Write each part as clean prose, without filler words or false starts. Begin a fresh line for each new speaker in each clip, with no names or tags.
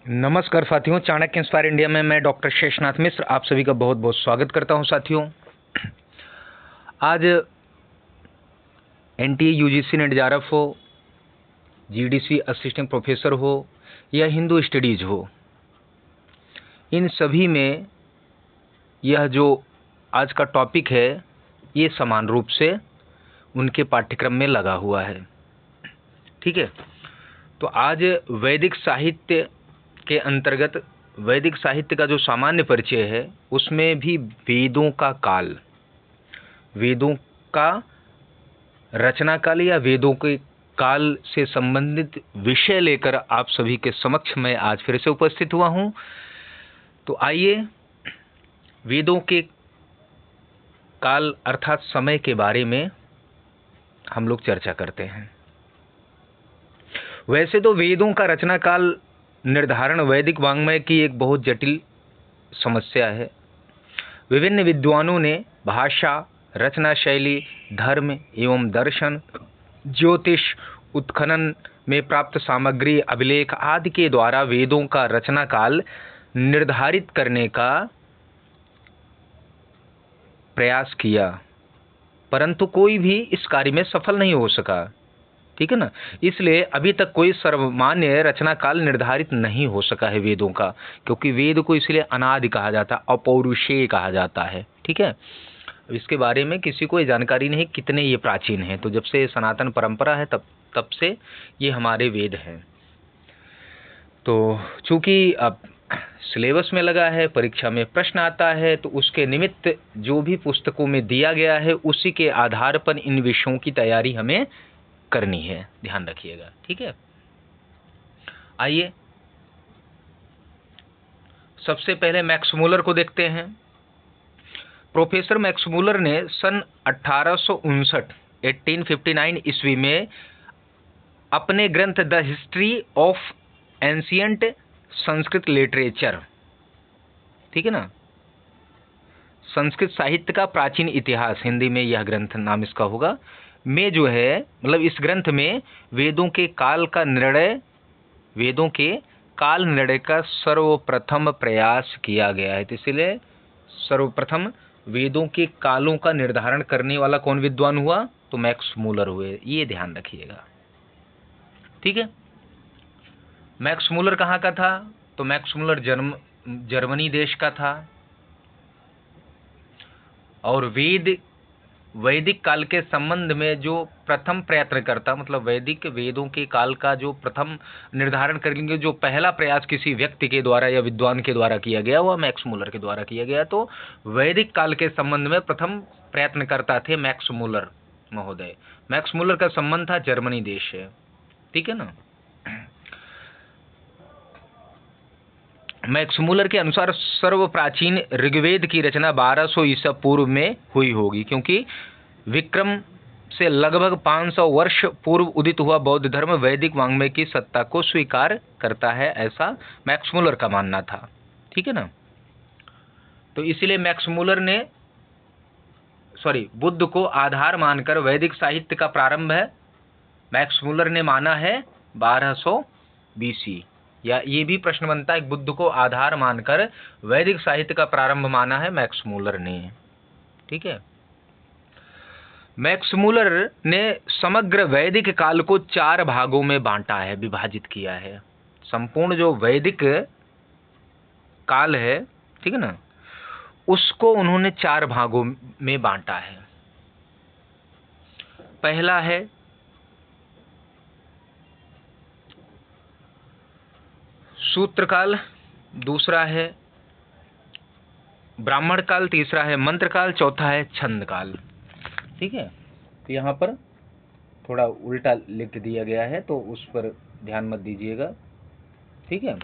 नमस्कार साथियों, Chanakya inspire India में मैं डॉक्टर शेषनाथ मिश्र आप सभी का बहुत बहुत स्वागत करता हूं। साथियों, आज एनटीए यूजीसी नेट जेआरएफ हो, जीडीसी असिस्टेंट प्रोफेसर हो या हिंदू स्टडीज हो, इन सभी में यह जो आज का टॉपिक है ये समान रूप से उनके पाठ्यक्रम में लगा हुआ है। ठीक है, तो आज वैदिक साहित्य के अंतर्गत वैदिक साहित्य का जो सामान्य परिचय है उसमें भी वेदों का काल, वेदों का रचना काल या वेदों के काल से संबंधित विषय लेकर आप सभी के समक्ष मैं आज फिर से उपस्थित हुआ हूं। तो आइए वेदों के काल अर्थात समय के बारे में हम लोग चर्चा करते हैं। वैसे तो वेदों का रचना काल निर्धारण वैदिक वाङ्मय की एक बहुत जटिल समस्या है। विभिन्न विद्वानों ने भाषा, रचना शैली, धर्म एवं दर्शन, ज्योतिष, उत्खनन में प्राप्त सामग्री, अभिलेख आदि के द्वारा वेदों का रचना काल निर्धारित करने का प्रयास किया, परंतु कोई भी इस कार्य में सफल नहीं हो सका। ठीक है ना, इसलिए अभी तक कोई सर्वमान्य रचना काल निर्धारित नहीं हो सका है वेदों का, क्योंकि वेद को इसलिए अनादि कहा जाता है, अपौरुषेय कहा जाता है। ठीक है, इसके बारे में किसी को ये जानकारी नहीं कितने ये प्राचीन हैं। तो जब से सनातन परंपरा है तब से ये हमारे वेद हैं। तो चूंकि अब सिलेबस में लगा है, परीक्षा में प्रश्न आता है, तो उसके निमित्त जो भी पुस्तकों में दिया गया है उसी के आधार पर इन विषयों की तैयारी हमें करनी है, ध्यान रखिएगा। ठीक है, आइए सबसे पहले मैक्स मूलर को देखते हैं। प्रोफेसर मैक्स मूलर ने सन 1859 ईस्वी में अपने ग्रंथ the history of ancient Sanskrit literature, ठीक है ना, संस्कृत साहित्य का प्राचीन इतिहास, हिंदी में यह ग्रंथ नाम इसका होगा, में जो है मतलब इस ग्रंथ में वेदों के काल निर्णय का सर्वप्रथम प्रयास किया गया है। तो इसलिए सर्वप्रथम वेदों के कालों का निर्धारण करने वाला कौन विद्वान हुआ? तो मैक्स मूलर हुए, ये ध्यान रखिएगा। ठीक है, मैक्स मूलर कहाँ का था? तो मैक्स मूलर जर्मनी देश का था और वैदिक काल के संबंध में जो प्रथम प्रयत्न करता, मतलब वैदिक वेदों के काल का जो प्रथम निर्धारण करने जो पहला प्रयास किसी व्यक्ति के द्वारा या विद्वान के द्वारा किया गया वह मैक्स मूलर के द्वारा किया गया। तो वैदिक काल के संबंध में प्रथम प्रयत्न करता थे मैक्स मूलर महोदय। मैक्स मूलर का संबंध था जर्मनी देश से। ठीक है ना, मैक्स मूलर के अनुसार सर्वप्राचीन ऋग्वेद की रचना 1200 ईसा पूर्व में हुई होगी, क्योंकि विक्रम से लगभग 500 वर्ष पूर्व उदित हुआ बौद्ध धर्म वैदिक वाङ्मय की सत्ता को स्वीकार करता है, ऐसा मैक्स मूलर का मानना था। ठीक है ना, तो इसीलिए मैक्स मूलर ने बुद्ध को आधार मानकर वैदिक साहित्य का प्रारंभ है मैक्स मूलर ने माना है 1200 बीसी, या ये भी प्रश्न बनता है बुद्ध को आधार मानकर वैदिक साहित्य का प्रारंभ माना है मैक्स मूलर ने। ठीक है, मैक्स मूलर ने समग्र वैदिक काल को 4 भागों में बांटा है, विभाजित किया है। संपूर्ण जो वैदिक काल है, ठीक है ना, उसको उन्होंने 4 भागों में बांटा है। पहला है सूत्र काल, दूसरा है ब्राह्मण काल, तीसरा है मंत्र काल, चौथा है छंद काल। ठीक है, तो यहाँ पर थोड़ा उल्टा लिख दिया गया है तो उस पर ध्यान मत दीजिएगा। ठीक है,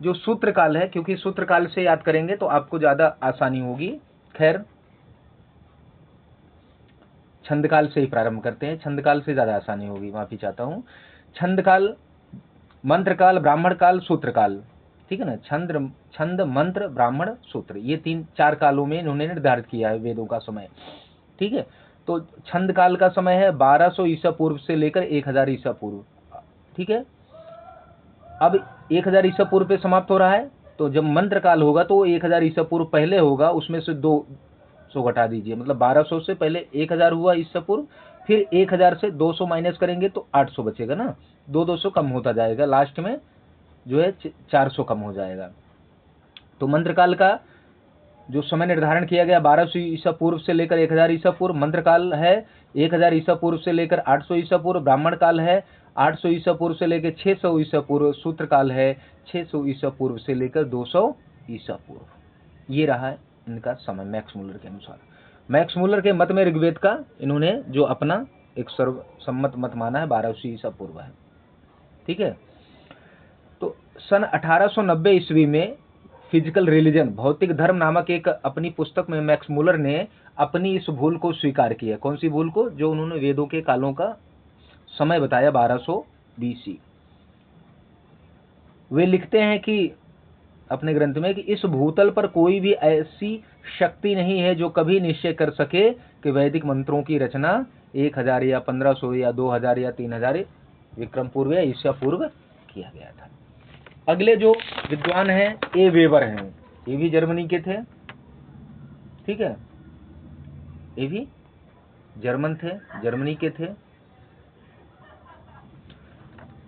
जो सूत्र काल है, क्योंकि सूत्र काल से याद करेंगे तो आपको ज्यादा आसानी होगी। खैर, छंद काल से ही प्रारंभ करते हैं, छंद काल से ज्यादा आसानी होगी, माफी चाहता हूँ। छंद काल, मंत्र काल, ब्राह्मण काल, सूत्र काल। ठीक है ना, छंद, मंत्र, ब्राह्मण, सूत्र, ये 3-4 कालों में इन्होंने निर्धारित किया है वेदों का समय। ठीक है, तो छंद काल का समय है 1200 ईसा पूर्व से लेकर 1000 ईसा पूर्व। ठीक है, अब 1000 ईसा पूर्व पे समाप्त हो रहा है, तो जब मंत्र काल होगा तो 1000 ईसा पूर्व पहले होगा, उसमें से 200 घटा दीजिए, मतलब 1200 से पहले 1000 हुआ ईसा पूर्व, फिर 1000 से 200 माइनस करेंगे तो 800 बचेगा ना, 200 कम होता जाएगा, लास्ट में जो है 400 कम हो जाएगा। तो मंत्र काल का जो समय निर्धारण किया गया 1200 ईसा पूर्व से लेकर 1000 ईसा पूर्व, मंत्र काल है 1000 ईसा पूर्व से लेकर 800 ईसा पूर्व, ब्राह्मण काल है 800 ईसा पूर्व से लेकर 600 ईसा पूर्व, सूत्र काल है 600 ईसा पूर्व से लेकर 200 ईसा पूर्व। ये रहा है इनका समय मैक्स मूलर के अनुसार। मैक्स मूलर के मत में ऋग्वेद का इन्होंने जो अपना एक सर्वसम्मत मत माना है 1200 ईसा पूर्व है। ठीक है, तो सन 1890 ईस्वी में फिजिकल रिलीजन, भौतिक धर्म नामक एक अपनी पुस्तक में मैक्स मूलर ने अपनी इस भूल को स्वीकार किया। कौन सी भूल को? जो उन्होंने वेदों के कालों का समय बताया 1200 बीसी। वे लिखते हैं कि अपने ग्रंथ में कि इस भूतल पर कोई भी ऐसी शक्ति नहीं है जो कभी निश्चय कर सके कि वैदिक मंत्रों की रचना 1000 या 1500 या 2000 या 3000 विक्रम पूर्व या ईसा पूर्व किया गया था। अगले जो विद्वान हैं ए वेबर हैं, ये भी जर्मनी के थे। ठीक है, ये भी जर्मन थे, जर्मनी के थे।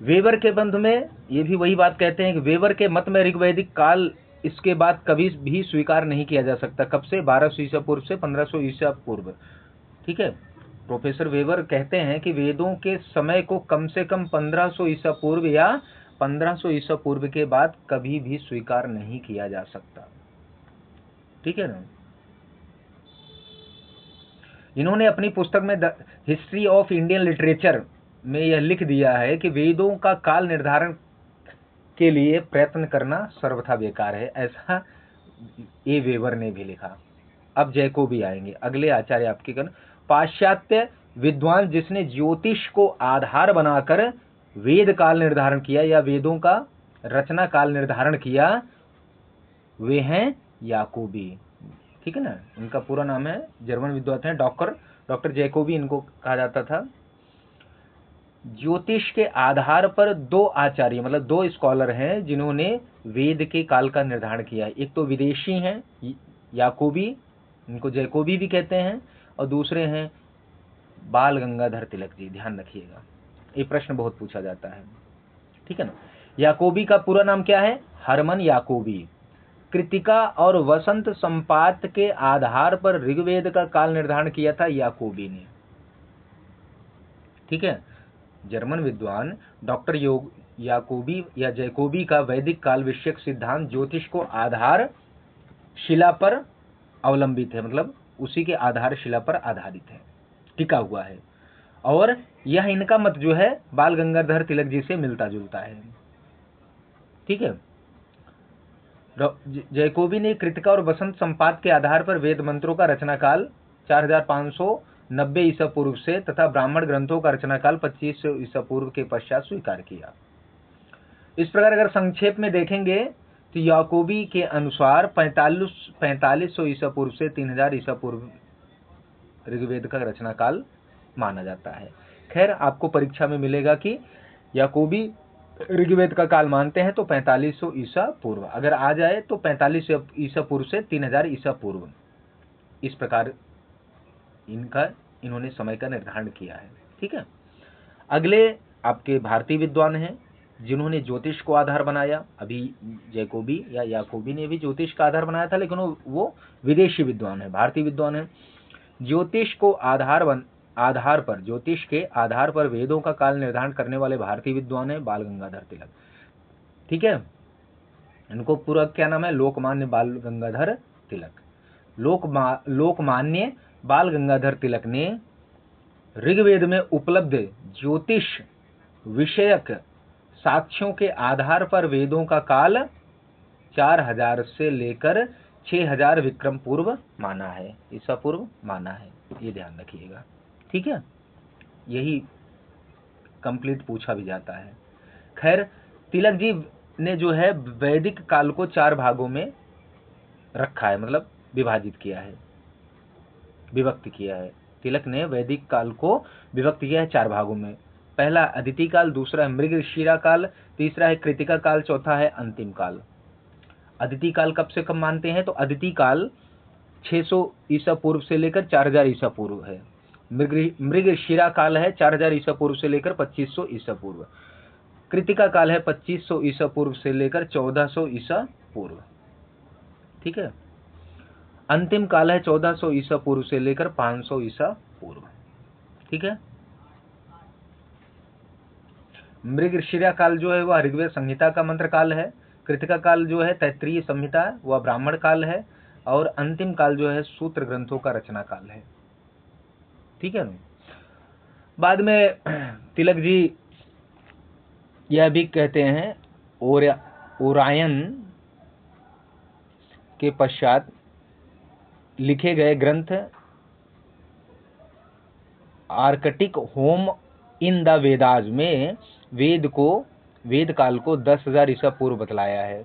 वेबर के बंध में ये भी वही बात कहते हैं कि वेबर के मत में ऋग्वैदिक काल इसके बाद कभी भी स्वीकार नहीं किया जा सकता। कब से? 1200 ईसा पूर्व से 1500 ईसा पूर्व। ठीक है, प्रोफेसर वेबर कहते हैं कि वेदों के समय को कम से कम 1500 ईसा पूर्व या 1500 ईसा पूर्व के बाद कभी भी स्वीकार नहीं किया जा सकता। ठीक है ना। इन्होंने अपनी पुस्तक में the history of Indian literature में यह लिख दिया है कि वेदों का काल निर्धारण के लिए प्रयत्न करना सर्वथा बेकार है। ऐसा ए वेबर ने भी लिखा। अब जैकोबी आएंगे, अगले आचार्य आपके कन पाश्चात्य विद्वान जिसने ज्योतिष को आधार बनाकर वेद काल निर्धारण किया या वेदों का रचना काल निर्धारण किया, वे हैं याकोबी। ठीक है ना, इनका पूरा नाम है, जर्मन विद्वान हैं डॉक्टर जैकोबी इनको कहा जाता था। ज्योतिष के आधार पर दो आचार्य मतलब दो स्कॉलर हैं जिन्होंने वेद के काल का निर्धारण किया है। एक तो विदेशी हैं याकोबी, इनको जैकोबी भी कहते हैं, और दूसरे हैं बाल गंगाधर तिलक जी। ध्यान रखिएगा, ये प्रश्न बहुत पूछा जाता है। ठीक है ना। याकोबी का पूरा नाम क्या है? हरमन याकोबी। कृतिका और वसंत संपात के आधार पर ऋग्वेद का काल निर्धारण किया था याकोबी ने। ठीक है, जर्मन विद्वान डॉक्टर याकोबी या जैकोबी का वैदिक काल विषयक सिद्धांत ज्योतिष को आधार शिला पर अवलंबित है, मतलब उसी के आधार शिला पर आधारित है, टिका हुआ है। और यह इनका मत जो है बाल गंगाधर तिलक जी से मिलता जुलता है। ठीक है, जैकोबी ने कृतिका और वसंत संपात के आधार पर वेद मंत्रों का रचना काल 4590 ईसा पूर्व से तथा ब्राह्मण ग्रंथों का रचना काल 2500 ईसा पूर्व के पश्चात स्वीकार किया। इस प्रकार अगर संक्षेप में देखेंगे तो याकोबी के अनुसार 4500 ईसा पूर्व से 3000 ईसा पूर्व ऋग्वेद का रचना काल माना जाता है। खैर, आपको परीक्षा में मिलेगा कि याकोबी ऋग्वेद का काल मानते हैं तो 4500 ईसा पूर्व, अगर आ जाए तो 4500 ईसा पूर्व से 3000 ईसा पूर्व। इस प्रकार इन्होंने समय का निर्धारण किया है। ठीक है, अगले आपके भारतीय विद्वान हैं जिन्होंने ज्योतिष को आधार बनाया। अभी जैकोबी या याकोबी ने भी ज्योतिष का आधार बनाया था, लेकिन वो विदेशी विद्वान है, भारतीय विद्वान है। ज्योतिष को ज्योतिष के आधार पर वेदों का काल निर्धारण करने वाले भारतीय विद्वान है बाल गंगाधर तिलक। ठीक है, इनको पूरा क्या नाम है? लोकमान्य बाल गंगाधर तिलक। लोकमान्य बाल गंगाधर तिलक ने ऋग्वेद में उपलब्ध ज्योतिष विषयक साक्ष्यों के आधार पर वेदों का काल 4000 से लेकर 6000 विक्रम पूर्व माना है, ईसा पूर्व माना है। ये ध्यान रखिएगा। ठीक है, यही कंप्लीट पूछा भी जाता है। खैर, तिलक जी ने जो है वैदिक काल को 4 भागों में रखा है, मतलब विभाजित किया है, विभक्त किया है। तिलक ने वैदिक काल को विभक्त किया है 4 भागों में। पहला अदिति काल, दूसरा है मृगशिरा काल, तीसरा है कृतिका काल, चौथा है अंतिम काल। अदिति काल कब से कब मानते हैं? तो अदिति काल 600 ईसा पूर्व से लेकर 4000 ईसा पूर्व है। मृगशिरा काल है 4000 ईसा पूर्व से लेकर 2500 ईसा पूर्व। कृतिका काल है 2500 ईसा पूर्व से लेकर 1400 ईसा पूर्व। ठीक है। अंतिम काल है 1400 ईसा पूर्व से लेकर 500 ईसा पूर्व। ठीक है। मृगशिरा काल जो है वह ऋग्वेद संहिता का मंत्र काल है। कृतिका काल जो है तैत्तिरीय संहिता वह ब्राह्मण काल है, और अंतिम काल जो है सूत्र ग्रंथों का रचना काल है। ठीक है। बाद में तिलक जी यह भी कहते हैं ओरायन के पश्चात लिखे गए ग्रंथ Arctic home in the Vedas में वेद काल को 10,000 ईसा पूर्व बतलाया है।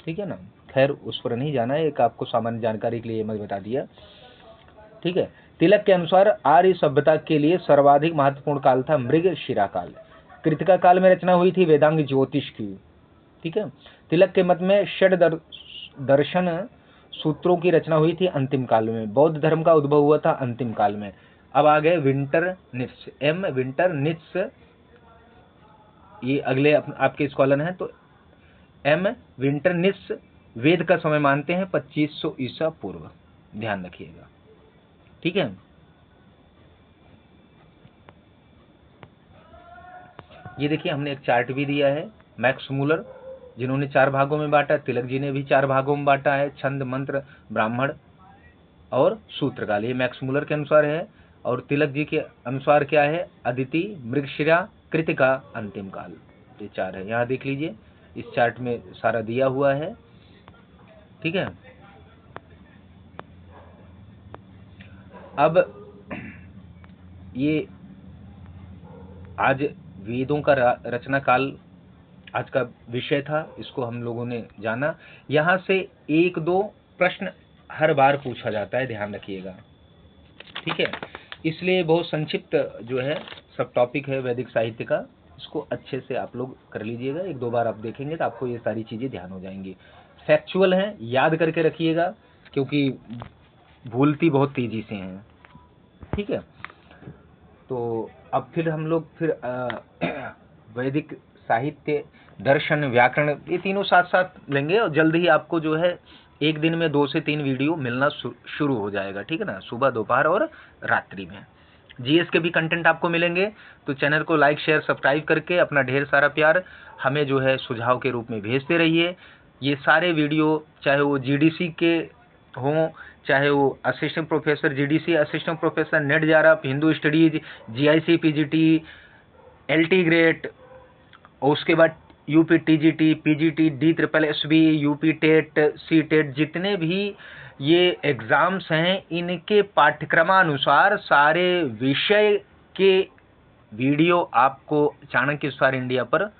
ठीक है ना। खैर उस पर नहीं जाना है, एक आपको सामान्य जानकारी के लिए मैं बता दिया। ठीक है। तिलक के अनुसार आर्य सभ्यता के लिए सर्वाधिक महत्वपूर्ण काल था मृगशिरा काल। कृतिका काल में रचना हुई थी वेदांग ज्योतिष की। ठीक है। तिलक के मत में षड दर्शन सूत्रों की रचना हुई थी अंतिम काल में। बौद्ध धर्म का उद्भव हुआ था अंतिम काल में। अब आ गए विंटरनित्ज, एम विंटरनित्ज, ये अगले आपके स्कॉलर हैं। तो एम विंटरनित्ज वेद का समय मानते हैं 2500 ईसा पूर्व, ध्यान रखिएगा। ठीक है। ये देखिए हमने एक चार्ट भी दिया है, मैक्स मूलर जिन्होंने 4 भागों में बांटा, तिलक जी ने भी 4 भागों में बांटा है, छंद, मंत्र, ब्राह्मण और सूत्रकाल। ये मैक्स मूलर के अनुसार है। और तिलक जी के अनुसार क्या है? अदिति, मृगशिरा, कृतिका, अंतिम काल, ये 4 है। यहाँ देख लीजिए इस चार्ट में सारा दिया हुआ है। ठीक है। अब ये आज वेदों का रचना काल आज का विषय था, इसको हम लोगों ने जाना। यहाँ से 1-2 प्रश्न हर बार पूछा जाता है, ध्यान रखिएगा। ठीक है। इसलिए बहुत संक्षिप्त जो है सब टॉपिक है वैदिक साहित्य का, इसको अच्छे से आप लोग कर लीजिएगा। 1-2 बार आप देखेंगे तो आपको ये सारी चीजें ध्यान हो जाएंगी। फैक्चुअल है, याद करके रखिएगा, क्योंकि भूलती बहुत तेजी से हैं। ठीक है। तो अब फिर हम लोग वैदिक साहित्य, दर्शन, व्याकरण, ये तीनों साथ साथ लेंगे, और जल्द ही आपको जो है एक दिन में 2 से 3 वीडियो मिलना शुरू हो जाएगा। ठीक है ना। सुबह, दोपहर और रात्रि में जीएस के भी कंटेंट आपको मिलेंगे। तो चैनल को लाइक, शेयर, सब्सक्राइब करके अपना ढेर सारा प्यार हमें जो है सुझाव के रूप में भेजते रहिए। ये सारे वीडियो चाहे वो जीडीसी के हों, चाहे वो assistant professor GDC, assistant professor NET जारप, Hindu studies, GIC, PGT, LT grade, और उसके बाद UP TGT, PGT, DSSB, UP TET, C TET, जितने भी ये एग्जाम्स हैं इनके पाठ्यक्रमानुसार सारे विषय के वीडियो आपको चाणक्य विस्तार इंडिया पर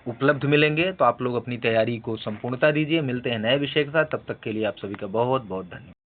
उपलब्ध मिलेंगे। तो आप लोग अपनी तैयारी को संपूर्णता दीजिए। मिलते हैं नए विषय के साथ, तब तक के लिए आप सभी का बहुत बहुत धन्यवाद।